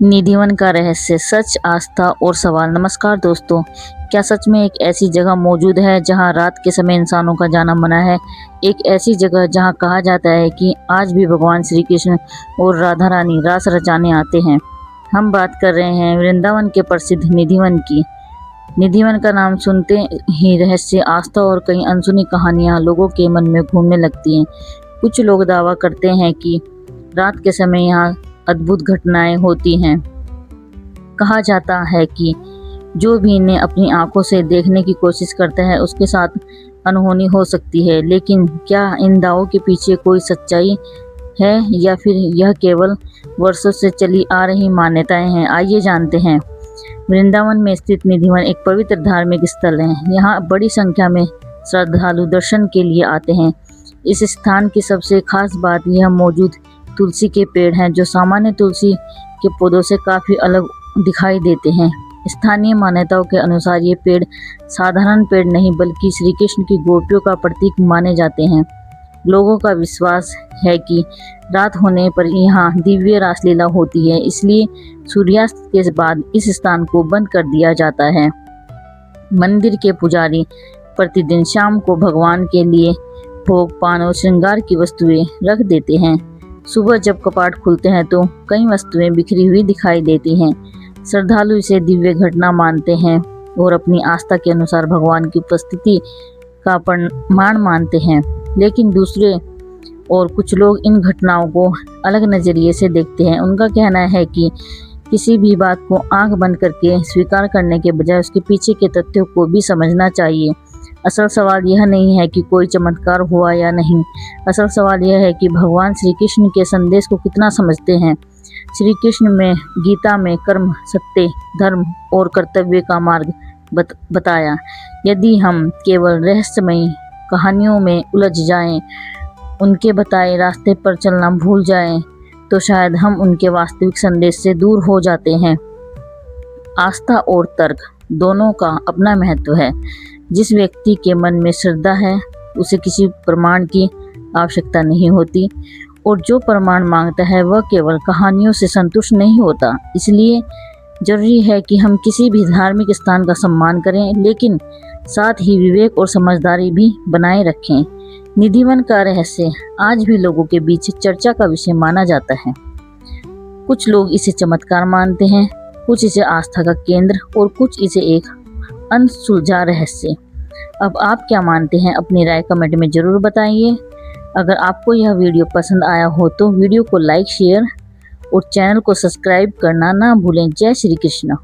निधिवन का रहस्य, सच, आस्था और सवाल। नमस्कार दोस्तों, क्या सच में एक ऐसी जगह मौजूद है जहां रात के समय इंसानों का जाना मना है? एक ऐसी जगह जहां कहा जाता है कि आज भी भगवान श्री कृष्ण और राधा रानी रास रचाने आते हैं। हम बात कर रहे हैं वृंदावन के प्रसिद्ध निधिवन की। निधिवन का नाम सुनते ही रहस्य, आस्था और कई अनसुनी कहानियां लोगों के मन में घूमने लगती हैं। कुछ लोग दावा करते हैं कि रात के समय यहाँ अद्भुत घटनाएं होती हैं। कहा जाता है कि जो भी इन्हें अपनी आंखों से देखने की कोशिश करता है उसके साथ अनहोनी हो सकती है। लेकिन क्या इन दावों के पीछे कोई सच्चाई है या फिर यह केवल वर्षों से चली आ रही मान्यताएं हैं? आइए जानते हैं। वृंदावन में स्थित निधिवन एक पवित्र धार्मिक स्थल है। यहाँ बड़ी संख्या में श्रद्धालु दर्शन के लिए आते हैं। इस स्थान की सबसे खास बात यह मौजूद तुलसी के पेड़ हैं, जो सामान्य तुलसी के पौधों से काफ़ी अलग दिखाई देते हैं। स्थानीय मान्यताओं के अनुसार ये पेड़ साधारण पेड़ नहीं बल्कि श्री कृष्ण की गोपियों का प्रतीक माने जाते हैं। लोगों का विश्वास है कि रात होने पर यहाँ दिव्य रासलीला होती है, इसलिए सूर्यास्त के बाद इस स्थान को बंद कर दिया जाता है। मंदिर के पुजारी प्रतिदिन शाम को भगवान के लिए भोग, पान और श्रृंगार की वस्तुएं रख देते हैं। सुबह जब कपाट खुलते हैं तो कई वस्तुएं बिखरी हुई दिखाई देती हैं। श्रद्धालु इसे दिव्य घटना मानते हैं और अपनी आस्था के अनुसार भगवान की उपस्थिति का प्रमाण मानते हैं। लेकिन दूसरे और कुछ लोग इन घटनाओं को अलग नज़रिए से देखते हैं। उनका कहना है कि किसी भी बात को आंख बंद करके स्वीकार करने के बजाय उसके पीछे के तथ्यों को भी समझना चाहिए। असल सवाल यह नहीं है कि कोई चमत्कार हुआ या नहीं। असल सवाल यह है कि भगवान श्री कृष्ण के संदेश को कितना समझते हैं। श्री कृष्ण में गीता में कर्म, सत्य, धर्म और कर्तव्य का मार्ग बताया। यदि हम केवल रहस्यमयी कहानियों में उलझ जाएं, उनके बताए रास्ते पर चलना भूल जाएं, तो शायद हम उनके वास्तविक संदेश से दूर हो जाते हैं। आस्था और तर्क दोनों का अपना महत्व है। जिस व्यक्ति के मन में श्रद्धा है उसे किसी प्रमाण की आवश्यकता नहीं होती, और जो प्रमाण मांगता है वह केवल कहानियों से संतुष्ट नहीं होता। इसलिए जरूरी है कि हम किसी भी धार्मिक स्थान का सम्मान करें, लेकिन साथ ही विवेक और समझदारी भी बनाए रखें। निधिवन का रहस्य आज भी लोगों के बीच चर्चा का विषय माना जाता है। कुछ लोग इसे चमत्कार मानते हैं, कुछ इसे आस्था का केंद्र और कुछ इसे एक अनसुलझा रहस्य। अब आप क्या मानते हैं? अपनी राय कमेंट में ज़रूर बताइए। अगर आपको यह वीडियो पसंद आया हो तो वीडियो को लाइक, शेयर और चैनल को सब्सक्राइब करना ना भूलें। जय श्री कृष्ण।